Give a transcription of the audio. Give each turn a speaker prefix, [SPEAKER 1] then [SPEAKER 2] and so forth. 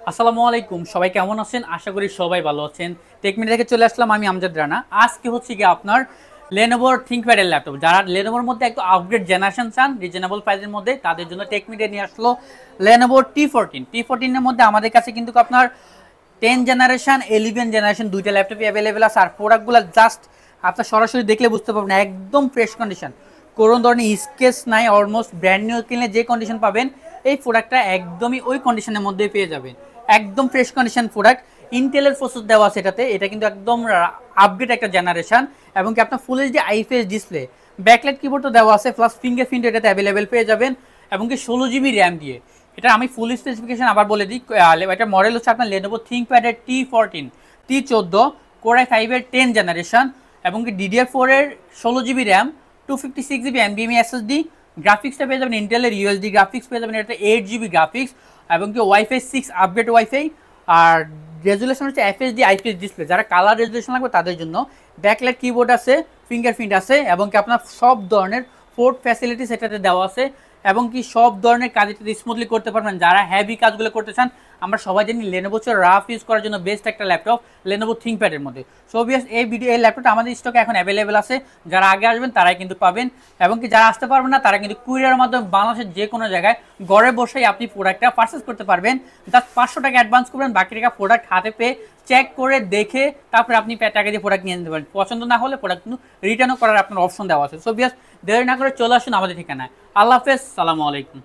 [SPEAKER 1] আসসালামু আলাইকুম, সবাই কেমন আছেন? আশা করি সবাই ভালো আছেন। টেকমিন থেকে চলে আসলাম, আমি আমজাদ রানা। আজকে হচ্ছে গিয়ে আপনার লেনোভোর থিংকপ্যাডের ল্যাপটপ, যারা লেনোভোর মধ্যে একটু আপগ্রেড জেনারেশন চান রিজনেবল প্রাইসের মধ্যে, তাদের জন্য টেকমিনে নিয়ে আসলো লেনোভোর টি14 এর মধ্যে। আমাদের কাছে কিন্তু আপনার 10 জেনারেশন 11 জেনারেশন দুইটা ল্যাপটপই অ্যাভেলেবেল আছে। আর প্রোডাক্টগুলো জাস্ট আপনার সরাসরি দেখলে বুঝতে পারবেন একদম ফ্রেশ কন্ডিশন, কোনো ধরনের স্কেচ নাই। অলমোস্ট ব্র্যান্ড নিউ কিনলে যে কন্ডিশন পাবেন এই প্রোডাক্টটা একদমই ওই কন্ডিশনের মধ্যেই পেয়ে যাবেন। একদম ফ্রেশ কন্ডিশন প্রোডাক্ট, ইন্টেলের প্রসেসর দেওয়া আছে এটাতে। এটা কিন্তু একদম আপগ্রেড একটা জেনারেশন, এবং কি আপনার full HD IPS display, backlight কিবোর্ডও দেওয়া আছে, প্লাস ফিঙ্গারপ্রিন্ট এটাতে অ্যাভেলেবেল পেয়ে যাবেন, এবং কি 16 জিবি র্যাম দিয়ে। এটা আমি ফুল স্পেসিফিকেশন আবার বলে দিই। এটা মডেল হচ্ছে আপনার লেনোভো থিংকপ্যাডের T14 Core i5 এর 10 জেনারেশন, এবং কি DDR4 এর 16 GB RAM, 256 GB NVMe SSD। গ্রাফিক্সটা পেয়ে যাবেন ইন্টেলের ইউএসডি গ্রাফিক্স পেয়ে যাবেন, এটা 8 জিবি গ্রাফিক্স, এবং কি ওয়াইফাই 6 আপগ্রেড ওয়াইফাই। আর রেজুলেশন হচ্ছে এফএসডি আইপিএস ডিসপ্লে, যারা কালার রেজুলেশন লাগবে তাদের জন্য। ব্যাকলাইট কিবোর্ড আছে, ফিঙ্গারপ্রিন্ট আছে, এবং কি আপনার সব ধরনের পোর্ট ফ্যাসিলিটিস এটাতে দেওয়া আছে, এবং কি সব ধরনের কাজ এটাতে স্মুথলি করতে পারবেন। যারা হ্যাভি কাজগুলো করতে চান, আমরা সবাই জানি লেনোভো রাফ ইউজ করার জন্য বেস্ট একটা ল্যাপটপ লেনোভো থিংকপ্যাডের মধ্যে। সো বিয়াস, এই ল্যাপটপটা আমাদের স্টকে এখন অ্যাভেলেবেল আছে। যারা আগে আসবেন তারাই কিন্তু পাবেন, এবং কি যারা আসতে পারবেন না তারা কিন্তু কুরিয়ারের মাধ্যমে বাংলাদেশের যে কোনো জায়গায় ঘরে বসেই আপনি প্রোডাক্টটা পারচেস করতে পারবেন। জাস্ট 500 টাকা অ্যাডভান্স করবেন, বাকি টাকা প্রোডাক্ট হাতে পেয়ে চেক করে দেখে তারপরে আপনি টাকা দিয়ে প্রোডাক্ট নিয়ে নিতে পারেন। পছন্দ না হলে প্রোডাক্ট কিন্তু রিটার্নও করার আপনার অপশন দেওয়া আছে। সো বিয়াস, দেরি না করে চলে আসুন আমাদের ঠিকানায়। আল্লাহ হাফেজ, সালামু আলাইকুম।